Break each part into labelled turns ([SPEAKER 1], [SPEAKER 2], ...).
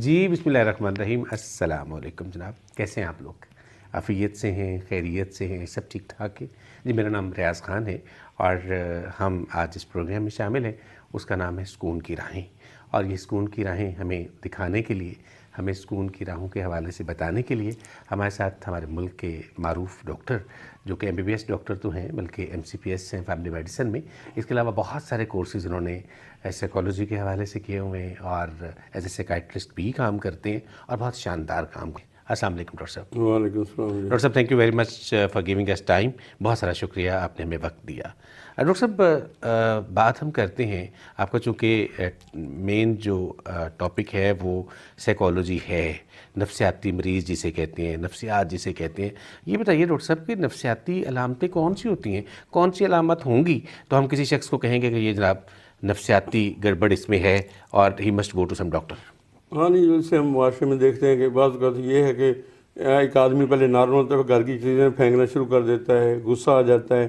[SPEAKER 1] جی بسم اللہ الرحمن الرحیم. السلام علیکم جناب. کیسے ہیں آپ لوگ؟ عافیت سے ہیں، خیریت سے ہیں، سب ٹھیک ٹھاک ہے؟ جی میرا نام ریاض خان ہے اور ہم آج اس پروگرام میں شامل ہیں. اس کا نام ہے سکون کی راہیں. اور یہ سکون کی راہیں ہمیں دکھانے کے لیے، ہمیں سکون کی راہوں کے حوالے سے بتانے کے لیے ہمارے ساتھ ہمارے ملک کے معروف ڈاکٹر، جو کہ MBBS ڈاکٹر تو ہیں بلکہ MCPS ہیں فیملی میڈیسن میں. اس کے علاوہ بہت سارے کورسز انہوں نے سائیکالوجی کے حوالے سے کیے ہوئے ہیں اور ایز اے سائیکائٹرسٹ بھی کام کرتے ہیں اور بہت شاندار کام کرتے ہیں. السلام علیکم ڈاکٹر صاحب.
[SPEAKER 2] وعلیکم السلام.
[SPEAKER 1] ڈاکٹر صاحب thank you very much for giving us time. بہت سارا شکریہ، آپ نے ہمیں وقت دیا. ڈاکٹر صاحب بات ہم کرتے ہیں، آپ کا چونکہ مین جو ٹاپک ہے وہ سائیکالوجی ہے، نفسیاتی مریض جسے کہتے ہیں، نفسیات جسے کہتے ہیں. یہ بتائیے ڈاکٹر صاحب کہ نفسیاتی علامتیں کون سی ہوتی ہیں؟ کون سی علامت ہوں گی تو ہم کسی شخص کو کہیں گے کہ یہ جناب نفسیاتی گڑبڑ اس میں ہے اور he must go to some doctor?
[SPEAKER 2] ہاں نہیں، جیسے ہم معاشرے میں دیکھتے ہیں کہ بعض اوقات یہ ہے کہ ایک آدمی پہلے نارمل ہوتا ہے، گھر کی چیزیں پھینکنا شروع کر دیتا ہے، غصہ آ جاتا ہے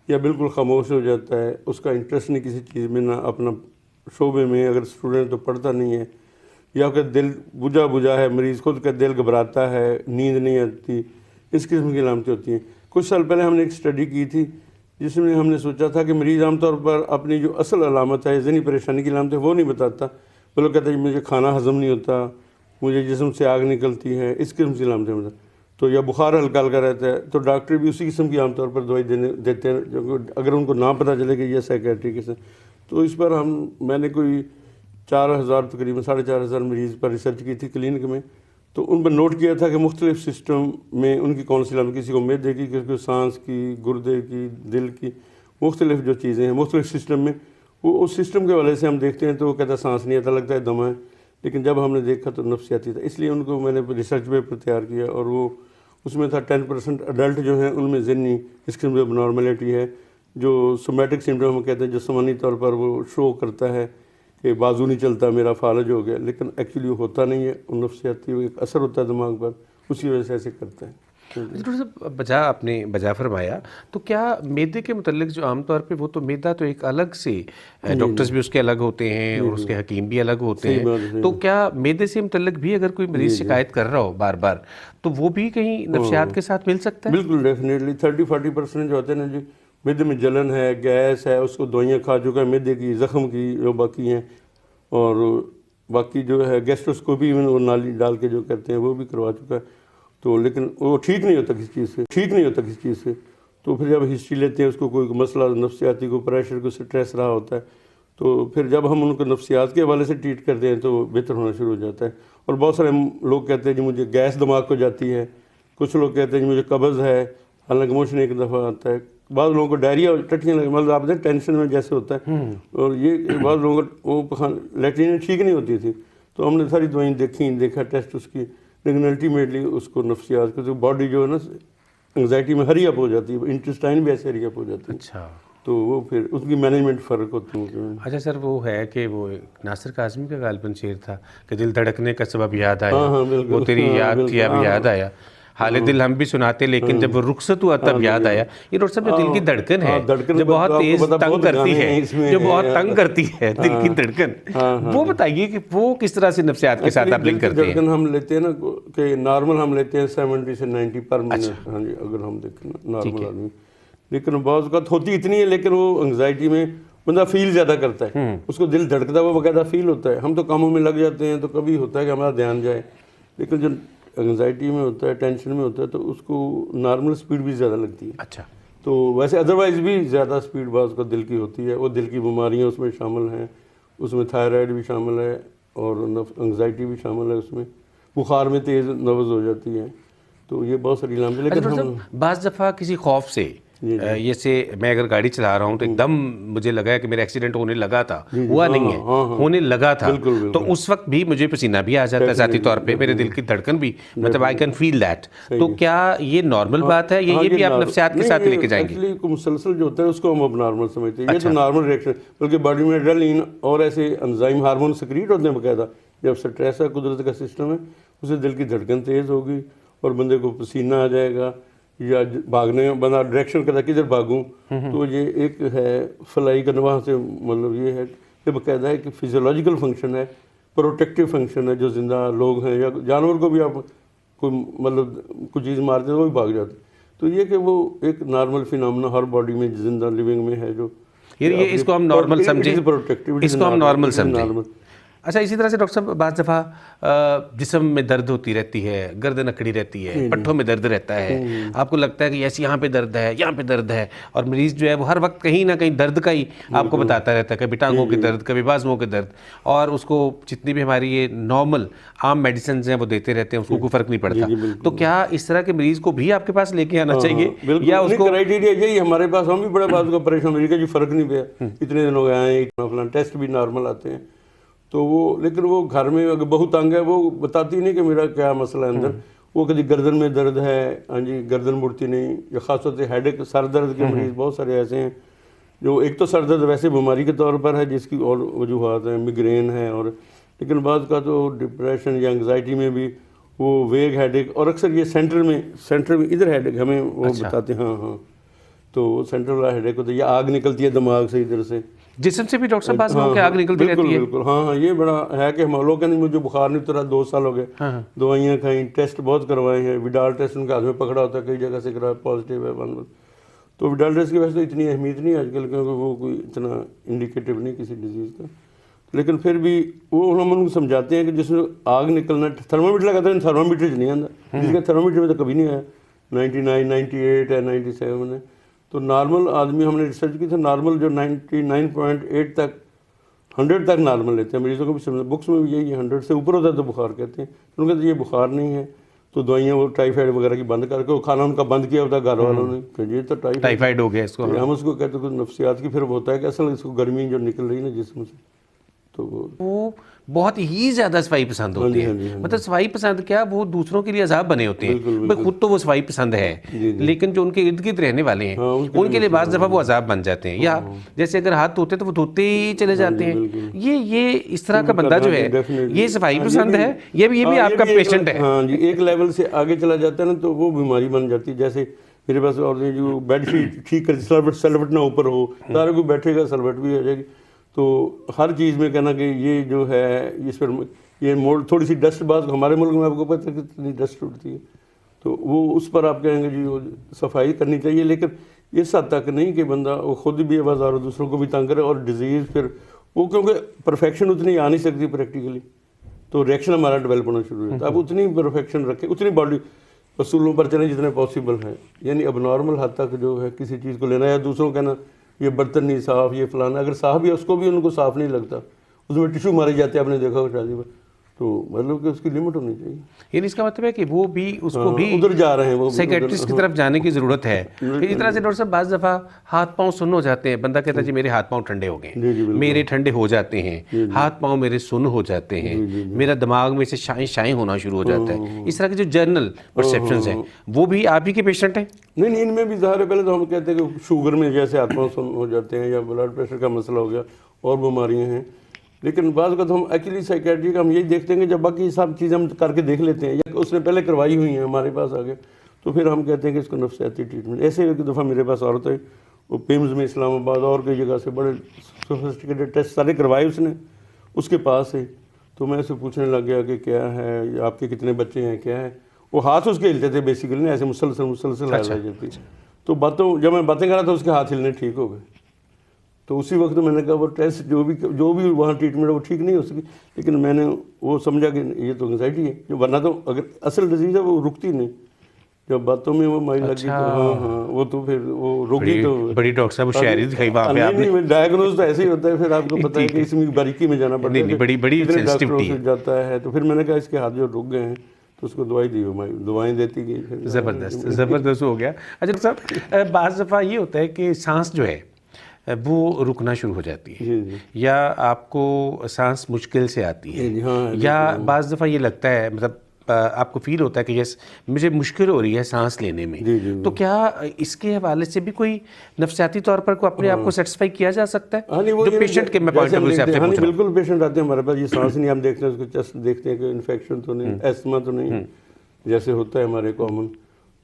[SPEAKER 2] یا بالکل خاموش ہو جاتا ہے، اس کا انٹرسٹ نہیں کسی چیز میں، نہ اپنا شعبے میں. اگر اسٹوڈنٹ تو پڑھتا نہیں ہے، یا کہ دل بجھا ہے، مریض خود کا دل گھبراتا ہے، نیند نہیں آتی. اس قسم کی علامتیں ہوتی ہیں. کچھ سال پہلے ہم نے ایک اسٹڈی کی تھی جس میں ہم نے سوچا تھا کہ مریض عام طور پر اپنی جو اصل علامت ہے، ذہنی پریشانی کی علامت ہے، وہ نہیں بتاتا. وہ لوگ کہتے ہیں مجھے کھانا ہضم نہیں ہوتا، مجھے جسم سے آگ نکلتی ہے، اس قسم کی علامتیں بتا. تو یا بخار ہلکا ہلکا رہتا ہے تو ڈاکٹر بھی اسی قسم کی عام طور پر دوائی دیتے ہیں جو اگر ان کو نہ پتہ چلے کہ یہ سائیکیٹری کس ہے. تو اس پر میں نے کوئی 4,000 تقریباً 4,500 مریض پر ریسرچ کی تھی کلینک میں. تو ان پر نوٹ کیا تھا کہ مختلف سسٹم میں ان کی کون سی علامت، کسی کو معدے کی، کسی کو سانس کی، گردے کی، دل کی، مختلف جو چیزیں ہیں مختلف سسٹم میں. وہ اس سسٹم کے حوالے سے ہم دیکھتے ہیں تو وہ کہتا ہے سانس نہیں آتا، لگتا ہے دم ہے. لیکن جب ہم نے دیکھا تو نفسیاتی تھا. اس لیے ان کو میں نے ریسرچ پیپر تیار کیا اور وہ اس میں تھا 10% اڈلٹ جو ہیں ان میں ذہنی اس قسم کی اب نارملٹی ہے. جو سومیٹک سمٹم ہم کہتے ہیں، جسمانی طور پر وہ شو کرتا ہے کہ بازو نہیں چلتا، میرا فالج ہو گیا، لیکن ایکچولی وہ ہوتا نہیں ہے. وہ نفسیاتی ایک اثر ہوتا ہے دماغ پر، اسی وجہ سے ایسے کرتے ہیں.
[SPEAKER 1] ڈاکٹر صاحب آپ نے بجا فرمایا. تو کیا معدے کے متعلق جو عام طور پہ وہ تو معدہ تو ایک الگ سے ڈاکٹرز بھی اس کے الگ ہوتے ہیں اور اس کے حکیم بھی الگ ہوتے ہیں، تو کیا معدے سے متعلق بھی اگر کوئی مریض شکایت کر رہا ہو بار بار تو وہ بھی کہیں نفسیات کے ساتھ مل سکتا ہے؟
[SPEAKER 2] بالکل ڈیفینیٹلی. 30-40% جو ہوتے ہیں نا جی، معدے میں جلن ہے، گیس ہے، اس کو دوائیاں کھا چکا ہے معدے کی، زخم کی جو باقی ہیں، اور باقی جو ہے گیسٹروسکوپی میں وہ نالی ڈال کے جو کرتے ہیں وہ بھی کروا چکا ہے. تو لیکن وہ ٹھیک نہیں ہوتا کسی چیز سے. تو پھر جب ہسٹری لیتے ہیں، اس کو کوئی مسئلہ نفسیاتی، کو پریشر، کو سٹریس رہا ہوتا ہے، تو پھر جب ہم ان کو نفسیات کے حوالے سے ٹریٹ کرتے ہیں تو بہتر ہونا شروع ہو جاتا ہے. اور بہت سارے لوگ کہتے ہیں جی مجھے گیس دماغ کو جاتی ہے، کچھ لوگ کہتے ہیں جی مجھے قبض ہے، حالانکہ موشن ایک دفعہ آتا ہے. بعض لوگوں کو ڈائریا، ٹٹیاں لگے، مطلب آپ دیکھیں ٹینشن میں جیسے ہوتا ہے. اور یہ بعض لوگوں کو وہ لیٹرین ٹھیک نہیں ہوتی تھی، تو ہم نے ساری دوائیں دیکھا ٹیسٹ اس کی، لیکن الٹیمیٹلی اس کو نفسیات کو، باڈی جو ہے نا انگزائٹی میں ہری اپ ہو جاتی ہے، انٹسٹائن بھی ایسے ہری اپ ہو جاتی ہے.
[SPEAKER 1] اچھا،
[SPEAKER 2] تو وہ پھر اس کی مینجمنٹ فرق ہوتی ہے.
[SPEAKER 1] اچھا سر، وہ ہے کہ وہ ناصر کاظمی کا غالباً شعر تھا کہ دل دھڑکنے کا سبب یاد آیا،
[SPEAKER 2] ہاں بالکل،
[SPEAKER 1] وہ تیری یاد تھی اب یاد آیا، حال دل ہم بھی سناتے لیکن جب وہ رخصت ہوا تب یاد آیا. یہ ڈاکٹر صاحب جو دل کی دھڑکن ہے جو بہت تیز تنگ کرتی ہے، جو بہت تنگ کرتی ہے دل کی دھڑکن، وہ بتائیے کہ وہ کس طرح سے نفسیات کے ساتھ آپ لنک کرتے ہیں؟
[SPEAKER 2] دھڑکن ہم لیتے ہیں نا کہ نارمل ہم لیتے ہیں 70 سے 90 پر منٹ. ہاں جی، اگر ہم دیکھیں نارمل آدمی، لیکن بعض اوقات ہوتی اتنی ہے، لیکن وہ انگزائٹی میں بندہ فیل زیادہ کرتا ہے، اس کو دل دھڑکتا ہے، وہ باقاعدہ فیل ہوتا ہے. ہم تو کاموں میں لگ جاتے ہیں تو کبھی ہوتا ہے کہ ہمارا دھیان جائے، لیکن جو انگزائٹی میں ہوتا ہے، ٹینشن میں ہوتا ہے، تو اس کو نارمل سپیڈ بھی زیادہ لگتی ہے.
[SPEAKER 1] اچھا،
[SPEAKER 2] تو ویسے ادروائز بھی زیادہ سپیڈ بعض کو دل کی ہوتی ہے. وہ دل کی بیماریاں اس میں شامل ہیں، اس میں تھائرائڈ بھی شامل ہے اور انگزائٹی بھی شامل ہے، اس میں بخار میں تیز نبض ہو جاتی ہے. تو یہ بہت ساری علامتیں. لیکن
[SPEAKER 1] بعض دفعہ کسی خوف سے، جیسے میں اگر گاڑی چلا رہا ہوں تو ایک دم مجھے لگا ہے کہ میرا ایکسیڈنٹ ہونے لگا تھا، ہوا نہیں ہے، ہونے لگا تھا، تو اس وقت بھی مجھے پسینہ بھی آ جاتا ہے ذاتی طور پہ، میرے دل کی دھڑکن بھی، مطلب آئی کین فیل دیٹ. تو کیا یہ نارمل بات ہے یا یہ بھی آپ نفسیات کے ساتھ لے کے جائیں گے؟
[SPEAKER 2] ایکچولی مسلسل جو ہوتا ہے اس کو ہم اب نارمل سمجھتے ہیں. یہ تو نارمل ریئیکشن، بلکہ باڈی میں ایڈرینلین اور ایسے انزائم ہارمون سکریٹ ہوتے ہیں باقاعدہ. جب سٹریس ہے، قدرت کا سسٹم ہے، اسے دل کی دھڑکن تیز ہوگی اور بندے کو پسینہ آ جائے گا، یا بھاگنے بندہ ڈائریکشن کرتا ہے کدھر بھاگوں. تو یہ ایک ہے فلائی کرنا، وہاں سے مطلب یہ ہے کہ باقاعدہ ہے کہ فزیولوجیکل فنکشن ہے. پروٹیکٹیو فنکشن ہے. جو زندہ لوگ ہیں یا جانور کو بھی آپ کوئی مطلب کچھ چیز مارتے ہیں وہ بھی بھاگ جاتے ہیں. تو یہ کہ وہ ایک نارمل فینامنا ہر باڈی میں زندہ لیونگ میں ہے جو
[SPEAKER 1] یہ اس کو ہم نارمل سمجھیں, اس کو ہم نارمل سمجھیں. اچھا, اسی طرح سے ڈاکٹر صاحب بعض دفعہ جسم میں درد ہوتی رہتی ہے, گردن اکڑی رہتی ہے, پٹھوں میں درد رہتا ہے, آپ کو لگتا ہے کہ ایسے یہاں پہ درد ہے, یہاں پہ درد ہے, اور مریض جو ہے وہ ہر وقت کہیں نہ کہیں درد کا ہی آپ کو بتاتا رہتا ہے, کبھی ٹانگوں کے درد, کبھی بازوؤں کے درد, اور اس کو جتنی بھی ہماری یہ نارمل عام میڈیسنز ہیں وہ دیتے رہتے ہیں, اس کو کوئی فرق نہیں پڑتا. تو کیا اس طرح کے مریض کو بھی آپ کے پاس لے کے آنا چاہیے, یا اس کو
[SPEAKER 2] کرائیٹیریا یہی ہمارے پاس؟ ہم بھی بڑے بات کا پریشان ہوئی کہ جی فرق نہیں پیا, اتنے دن ہو گئے ہیں, اتنا فلاں ٹیسٹ بھی نارمل آتے ہیں. تو وہ لیکن وہ گھر میں اگر بہت تنگ ہے وہ بتاتی نہیں کہ میرا کیا مسئلہ ہے اندر. وہ کبھی گردن میں درد ہے, ہاں جی گردن مڑتی نہیں, یا خاص طور سے ہیڈ ایک سر درد کے مریض بہت سارے ایسے ہیں جو ایک تو سر درد ویسے بیماری کے طور پر ہے جس کی اور وجوہات ہیں, میگرین ہے, اور لیکن بعض کا تو ڈپریشن یا انگزائٹی میں بھی وہ ویگ ہیڈ ایک, اور اکثر یہ سینٹر میں ادھر ہیڈ ایک ہمیں وہ بتاتے ہیں. ہاں تو وہ سینٹر والا ہیڈ ایک ہوتا ہے, یا آگ نکلتی ہے دماغ سے ادھر سے,
[SPEAKER 1] جسم سے بھی ڈاکٹر صاحب بعض لوگوں کی آگ نکلتی رہتی ہے.
[SPEAKER 2] بالکل ہاں یہ بڑا ہے کہ ہم لوگ کہتے ہیں مجھے بخار نہیں اترا, 2 سال ہو گئے, دوائیاں کھائیں, ٹیسٹ بہت کروائے ہیں, وڈال ٹیسٹ ان کے ہاتھ میں پکڑا ہوتا ہے, کئی جگہ سے کرا پازیٹیو ہے. تو وڈال ٹیسٹ کی وجہ سے اتنی اہمیت نہیں آج کل, کیونکہ وہ کوئی اتنا انڈیکیٹو نہیں کسی ڈیزیز کا. لیکن پھر بھی وہ ہم ان کو سمجھاتے ہیں کہ جس میں آگ نکلنا, تھرمامیٹر لگاتے ہیں, تھرمامیٹر نہیں آتا, جس کا تھرمامیٹر میں تو کبھی نہیں آیا, 99 98 ہے 97 ہے. تو نارمل آدمی ہم نے ریسرچ کی تھی, نارمل جو 99.8 تک 100 تک نارمل لیتے ہیں مریضوں کو بھی سمجھا, بکس میں بھی یہی 100 سے اوپر ہوتا ہے تو بخار کہتے ہیں. ان کہتے ہیں یہ بخار نہیں ہے, تو دوائیاں وہ ٹائیفائڈ وغیرہ کی بند کر کے, وہ کھانا ان کا بند کیا ہوتا ہے گھر والوں نے کہ یہ تو
[SPEAKER 1] ٹائیفائڈ ہو گیا اس کو,
[SPEAKER 2] ہم اس کو کہتے ہیں نفسیات کی. پھر ہوتا ہے کہ اصل اس کو گرمی جو نکل رہی ہے نا جسم سے, تو
[SPEAKER 1] وہ بہت ہی زیادہ صفائی پسند ہوتی ہے. مطلب صفائی پسند کیا, وہ دوسروں کے لیے عذاب بنے ہوتے ہیں. خود تو وہ صفائی پسند ہے, لیکن جو ان کے ارد گرد رہنے والے ہیں ان کے لیے بعض دفعہ وہ عذاب بن جاتے ہیں. یا جیسے اگر ہاتھ دھوتے تو وہ دھوتے ہی چلے جاتے ہیں. یہ اس طرح کا بندہ جو ہے یہ صفائی پسند ہے, یہ بھی آپ کا پیشنٹ ہے.
[SPEAKER 2] ہاں جی, ایک لیول سے آگے چلا جاتا ہے نا تو وہ بیماری بن جاتی ہے. جیسے میرے پاس اور جو بیڈ شیٹ ٹھیک کر, سلوٹ نہ اوپر ہو, سارے کوئی بیٹھے گا سلوٹ بھی ہو جائے گی. تو ہر چیز میں کہنا کہ یہ جو ہے اس پر یہ موڑ تھوڑی سی ڈسٹ, بعض ہمارے ملک میں آپ کو پتہ ہے کتنی ڈسٹ اٹھتی ہے, تو وہ اس پر آپ کہیں گے جی وہ صفائی کرنی چاہیے. لیکن اس حد تک نہیں کہ بندہ وہ خود بھی آواز اور دوسروں کو بھی تنگ کرے, اور ڈیزیز پھر وہ کیونکہ پرفیکشن اتنی آ نہیں سکتی پریکٹیکلی, تو ریئیکشن ہمارا ڈیولپ ہونا شروع ہوتا ہے. آپ اتنی پرفیکشن رکھیں, اتنی باڈی اصولوں پر چلیں جتنے پاسبل ہیں. یعنی اب نارمل حد تک جو ہے کسی چیز کو لینا, یا دوسروں کہنا یہ برتن نہیں صاف, یہ فلانا, اگر صاف بھی ہے اس کو بھی ان کو صاف نہیں لگتا, اس میں ٹیشو مارے جاتے ہیں, آپ نے دیکھا ہو شادی میں. تو مطلب کہ اس کی لمٹ ہونی چاہیے.
[SPEAKER 1] یعنی اس کا مطلب ہے کہ وہ بھی اس کو بھی
[SPEAKER 2] ادھر جا رہے ہیں, وہ
[SPEAKER 1] سائیکیٹرسٹ کی طرف جانے کی ضرورت ہے. پھر اس طرح سے ڈاکٹر صاحب بعض دفعہ ہاتھ پاؤں سن ہو جاتے ہیں, بندہ کہتا ہے جی میرے ہاتھ پاؤں ٹھنڈے ہو گئے, میرے ٹھنڈے ہو جاتے ہیں, ہاتھ پاؤں میرے سن ہو جاتے ہیں, میرا دماغ میں سے شائیں ہونا شروع ہو جاتا ہے. اس طرح کے جو جنرل پرسیپشنز ہیں وہ بھی آپ ہی کے پیشنٹ ہیں؟
[SPEAKER 2] نہیں, ان میں بھی ظاہر ہے. پہلے تو ہم کہتے ہیں کہ شوگر میں جیسے ہاتھ پاؤں سن ہو جاتے ہیں, یا بلڈ پریشر کا مسئلہ ہو گیا, اور بیماریاں ہیں. لیکن بعض اوقات ہم ایکچولی سائیکیٹری کا ہم یہی دیکھتے ہیں کہ جب باقی سب چیزیں ہم کر کے دیکھ لیتے ہیں, یا اس نے پہلے کروائی ہوئی ہیں ہمارے پاس آگے, تو پھر ہم کہتے ہیں کہ اس کو نفسیاتی ٹریٹمنٹ. ایسے ایک دفعہ میرے پاس عورت ہے, وہ پیمز میں اسلام آباد اور کئی جگہ سے بڑے سوفسٹیکیٹڈ ٹیسٹ سارے کروائے اس نے, اس کے پاس ہے. تو میں اسے پوچھنے لگ گیا کہ کیا ہے, آپ کے کتنے بچے ہیں, کیا ہے. وہ ہاتھ اس کے ہلتے تھے بیسیکلی نا, ایسے مسلسل ہل جاتی. تو جب میں باتیں کر رہا تھا اس کے ہاتھ ہلنے ٹھیک ہو گئے. تو اسی وقت میں نے کہا وہ ٹیسٹ جو بھی وہاں ٹریٹمنٹ ہے وہ ٹھیک نہیں ہو سکی. لیکن میں نے وہ سمجھا کہ یہ تو انگزائٹی ہے, جو ورنہ تو اگر اصل ڈیزیز ہے وہ رکتی نہیں. جب باتوں میں وہ مائل لگی تو ہاں وہ تو پھر وہ رکی. تو
[SPEAKER 1] بڑی ڈاکٹر صاحب شاعری دکھائی وہاں پہ آپ نے.
[SPEAKER 2] ڈائگنوز تو ایسے ہی ہوتا ہے, پھر آپ کو پتہ ہے کہ اس میں باریکی میں جانا پڑتا ہے,
[SPEAKER 1] بڑی سینسٹیوٹی
[SPEAKER 2] ڈاکٹروں سے جاتا ہے. تو پھر میں نے کہا اس کے ہاتھ جو رک گئے ہیں تو اس کو دوائی دی, دوائیں دیتی گئی.
[SPEAKER 1] زبردست ہو گیا. اچھا صاحب, بعض دفعہ یہ ہوتا ہے کہ سانس جو ہے وہ رکنا شروع ہو جاتی ہے, یا آپ کو سانس مشکل سے آتی ہے, یا بعض دفعہ یہ لگتا ہے مطلب آپ کو فیل ہوتا ہے کہ یس مجھے مشکل ہو رہی ہے سانس لینے میں. تو کیا اس کے حوالے سے بھی کوئی نفسیاتی طور پر کوئی اپنے آپ کو سیٹسفائی کیا جا سکتا ہے جو پیشنٹ کے میں پوائنٹ آف ویو سے آپ سے پوچھ رہا ہوں؟
[SPEAKER 2] بالکل پیشنٹ آتے ہیں ہمارے پاس, یہ سانس نہیں, ہم دیکھتے ہیں اس کو چیسٹ دیکھتے ہیں کہ انفیکشن تو نہیں, ایسما تو نہیں جیسے ہوتا ہے ہمارے کامن.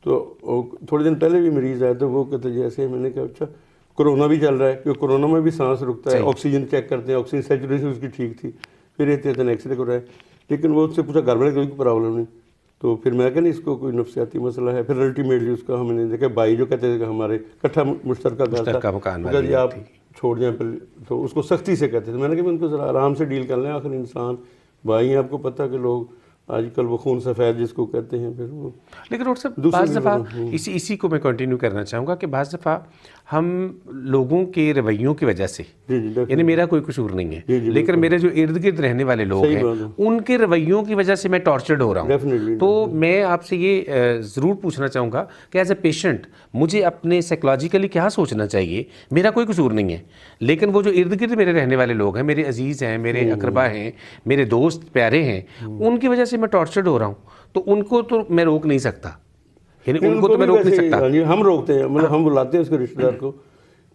[SPEAKER 2] تو تھوڑے دن پہلے بھی مریض آئے تو وہ کہتے جیسے, میں نے کہا اچھا کرونا بھی چل رہا ہے, کیونکہ کرونا میں بھی سانس رکتا ہے, آکسیجن چیک کرتے ہیں, آکسیجن سیچوریشن اس کی ٹھیک تھی. پھر احتیاطاً ایکس رے کرائے، لیکن وہ اس سے پوچھا گھر والے کوئی پرابلم نہیں. تو پھر میں کہا نہیں اس کو کوئی نفسیاتی مسئلہ ہے. پھر الٹیمیٹلی اس کا ہم نے دیکھا بھائی جو کہتے تھے کہ ہمارے کٹھا مشترکہ گھر تھا،
[SPEAKER 1] مکان
[SPEAKER 2] کہ جی آپ چھوڑ جائیں پھر، تو اس کو سختی سے کہتے تھے. میں نے کہا ان کو ذرا آرام سے ڈیل کر لیں، آخر انسان بھائی ہیں. آپ کو پتہ کہ لوگ آج کل وہ خون سفید جس کو کہتے ہیں پھر وہ.
[SPEAKER 1] لیکن ڈاکٹر صاحب بعض دفعہ اسی کو میں کنٹینیو کرنا چاہوں گا کہ بعض دفعہ ہم لوگوں کے رویوں کی وجہ سے، یعنی میرا کوئی قصور نہیں ہے لیکن میرے جو ارد گرد رہنے والے لوگ ہیں ان کے رویوں کی وجہ سے میں ٹارچرڈ ہو رہا ہوں. تو میں آپ سے یہ ضرور پوچھنا چاہوں گا کہ ایز اے پیشنٹ مجھے اپنے سائیکولوجیکلی کیا سوچنا چاہیے. میرا کوئی قصور نہیں ہے لیکن وہ جو ارد گرد میرے رہنے والے لوگ ہیں، میرے عزیز ہیں، میرے اقربا ہیں، میرے دوست پیارے ہیں، ان کی وجہ سے میں ٹارچرڈ ہو رہا ہوں. تو ان کو تو میں روک نہیں سکتا، یعنی ان کو تو میں روک نہیں سکتا.
[SPEAKER 2] ہم روکتے ہیں، مطلب ہم بلاتے ہیں اس کے رشتہ دار کو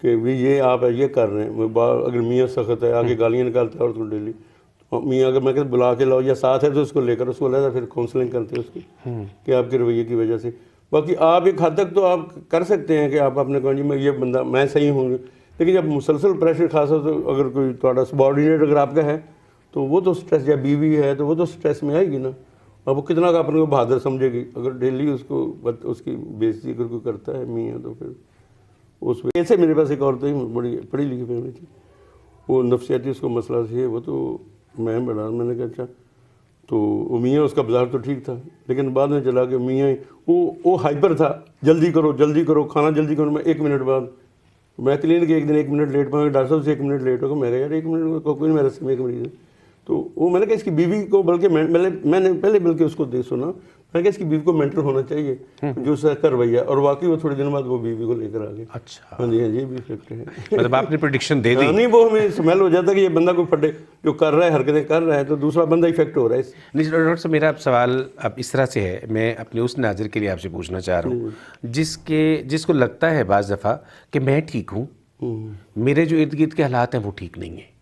[SPEAKER 2] کہ یہ آپ یہ کر رہے ہیں. اگر میاں سخت ہے آگے گالیاں نکالتا ہے اور تو ڈیلی میاں اگر میں کہ بلا کے لاؤ یا ساتھ ہے تو اس کو لے کر اس کو لیتا پھر کاؤنسلنگ کرتے ہیں اس کی کہ آپ کے رویے کی وجہ سے. باقی آپ ایک حد تک تو آپ کر سکتے ہیں کہ آپ اپنے کہوں جی میں یہ بندہ میں صحیح ہوں گی، لیکن جب مسلسل پریشر خاصا تو اگر کوئی تھوڑا سبارڈینیٹ اگر آپ کا ہے تو وہ تو سٹریس، یا بیوی ہے تو وہ تو سٹریس میں آئے گی نا. اب وہ کتنا کا اپنے کو بہادر سمجھے گی اگر ڈیلی اس کو اس کی بےعزتی اگر کوئی کرتا ہے میاں. تو پھر اس وجہ سے میرے پاس ایک عورت ہی بڑی پڑھی لکھی فیملی تھی، وہ نفسیاتی اس کو مسئلہ سے وہ تو میں بڑا میں نے کہا اچھا. تو وہ میاں اس کا بازار تو ٹھیک تھا لیکن بعد میں چلا کہ میاں وہ ہائپر تھا، جلدی کرو کھانا جلدی کرو. میں 1 منٹ بعد میں کلینک ایک دن 1 منٹ لیٹ پہنچا، ڈاکٹر صاحب سے 1 منٹ لیٹ ہوگا. میں کہا یار 1 منٹ کوئی نہیں، میرے سے میں ایک مریض ہے. تو وہ میں نے کہا اس کی بیوی کو، بلکہ میں نے پہلے بلکہ اس کو سنا، میں نے کہا اس کی بیوی کو مینٹل ہونا چاہیے جو اس کا رویہ. اور واقعی وہ تھوڑے دن بعد وہ بیوی کو لے کر آ گئے.
[SPEAKER 1] اچھا
[SPEAKER 2] ہاں جی ہاں جی، یہ بھی فیکٹ ہے.
[SPEAKER 1] مطلب آپ نے پریڈکشن دے دی.
[SPEAKER 2] نہیں، وہ ہمیں اسمیل ہو جاتا ہے کہ یہ بندہ کوئی پھٹے جو کر رہا ہے حرکتیں کر رہا ہے تو دوسرا بندہ افیکٹ ہو رہا ہے.
[SPEAKER 1] نہیں ڈاکٹر صاحب میرا سوال اب اس طرح سے ہے، میں اپنے اس ناظر کے لیے آپ سے پوچھنا چاہ رہا ہوں جس کو لگتا ہے بعض دفعہ کہ میں ٹھیک ہوں، میرے جو ارد گرد کے حالات ہیں وہ ٹھیک نہیں ہیں،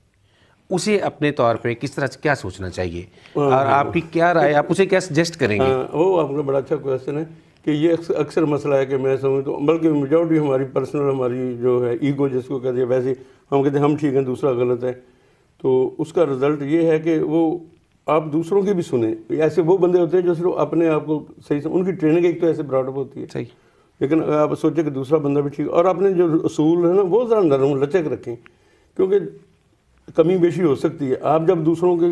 [SPEAKER 1] اسے اپنے طور پہ کس طرح سے کیا سوچنا چاہیے اور آپ کی کیا رائے، آپ اسے کیا سجیسٹ کریں گے؟
[SPEAKER 2] وہ آپ کا بڑا اچھا کویسچن ہے کہ یہ اکثر مسئلہ ہے کہ میں سمجھتا ہوں، بلکہ میجورٹی ہماری پرسنل ہماری جو ہے ایگو جس کو کہتے ہیں، ویسے ہم کہتے ہیں ہم ٹھیک ہیں دوسرا غلط ہے. تو اس کا رزلٹ یہ ہے کہ وہ آپ دوسروں کی بھی سنیں. ایسے وہ بندے ہوتے ہیں جو صرف اپنے آپ کو صحیح سے، ان کی ٹریننگ ایک تو ایسے براڈ اپ ہوتی ہے
[SPEAKER 1] صحیح،
[SPEAKER 2] لیکن آپ سوچیں کہ دوسرا بندہ بھی ٹھیک، اور اپنے جو اصول ہے نا وہ ذرا نرم لچک رکھیں کیونکہ کمی بیشی ہو سکتی ہے. آپ جب دوسروں کی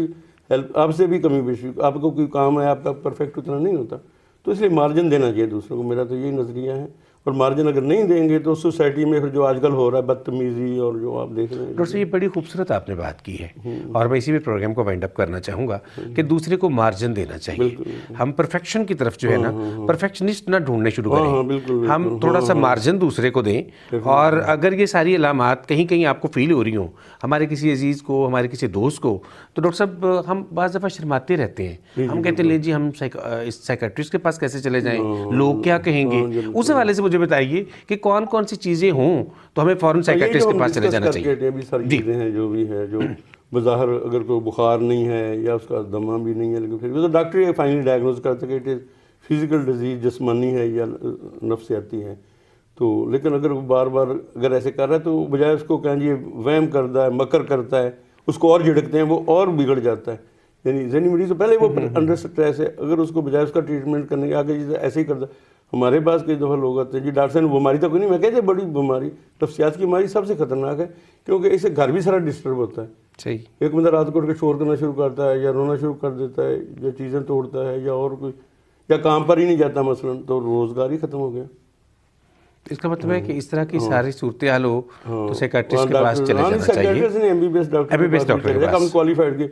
[SPEAKER 2] ہیلپ، آپ سے بھی کمی بیشی، آپ کو کوئی کام ہے آپ کا پرفیکٹ اتنا نہیں ہوتا، تو اس لیے مارجن دینا چاہیے دوسروں کو. میرا تو یہی نظریہ ہے. اور مارجن اگر نہیں دیں گے تو سوسائٹی میں پھر جو آج کل ہو رہا ہے بدتمیزی اور جو آپ دیکھ رہے ہیں.
[SPEAKER 1] ڈاکٹر صاحب یہ بڑی خوبصورت آپ نے بات کی ہے اور میں اسی میں پروگرام کو وائنڈ اپ کرنا چاہوں گا کہ دوسرے کو مارجن دینا چاہیے. ہم پرفیکشن کی طرف جو ہے نا پرفیکشنسٹ نہ ڈھونڈنے شروع کریں، ہم تھوڑا سا مارجن دوسرے کو دیں. اور اگر یہ ساری علامات کہیں کہیں آپ کو فیل ہو رہی ہوں ہمارے کسی عزیز کو، ہمارے کسی دوست کو، تو ڈاکٹر صاحب ہم بعض دفعہ شرماتے رہتے ہیں. ہم کہتے ہیں لے جی ہم سائیکٹرسٹ کے پاس کیسے چلے جائیں، لوگ کیا کہیں گے. اس حوالے سے مجھے بتائیے کہ کون کون سی چیزیں ہوں تو ہمیں فوراً سائیکٹرسٹ کے پاس چلے جانا چاہیے.
[SPEAKER 2] بھی ساری چیزیں ہیں جو بھی ہے، جو بظاہر اگر کوئی بخار نہیں ہے یا اس کا دمہ بھی نہیں ہے، لیکن پھر بھی تو ڈاکٹر یہ فائنلی ڈائگنوز کرتا ہے کہ اٹ از فزیکل ڈیزیز، جسمانی ہے یا نفسیاتی ہے. تو لیکن اگر وہ بار بار اگر ایسے کر رہا ہے تو بجائے اس کو کہیں جی وہم کرتا ہے، مکر کرتا ہے، اس کو اور جھڑکتے ہیں، وہ اور بگڑ جاتا ہے. یعنی ذہنی مریض تو پہلے وہ انڈر اسٹریس ہے، اگر اس کو بجائے اس کا ٹریٹمنٹ کرنے کے آگے جیسے ایسے ہی کرتا ہے. ہمارے پاس کئی دفعہ لوگ آتے ہیں جی ڈاکٹر صاحب بیماری تو کوئی نہیں، میں کہتے ہیں بڑی بیماری نفسیات کی بیماری سب سے خطرناک ہے کیونکہ اس سے گھر بھی سارا ڈسٹرب ہوتا ہے.
[SPEAKER 1] صحیح،
[SPEAKER 2] ایک بندہ رات کو اٹھ کے شور کرنا شروع کرتا ہے یا رونا شروع کر دیتا ہے یا چیزیں توڑتا ہے یا اور کوئی، یا کام پر ہی نہیں جاتا مثلاً، تو روزگار ہی ختم ہو گیا.
[SPEAKER 1] اس کا مطلب ہے کہ اس طرح کی ساری صورتحال ہو تو سائیکٹرسٹ کے پاس چلے جانا چاہیے.
[SPEAKER 2] M B B S doctor qualified کے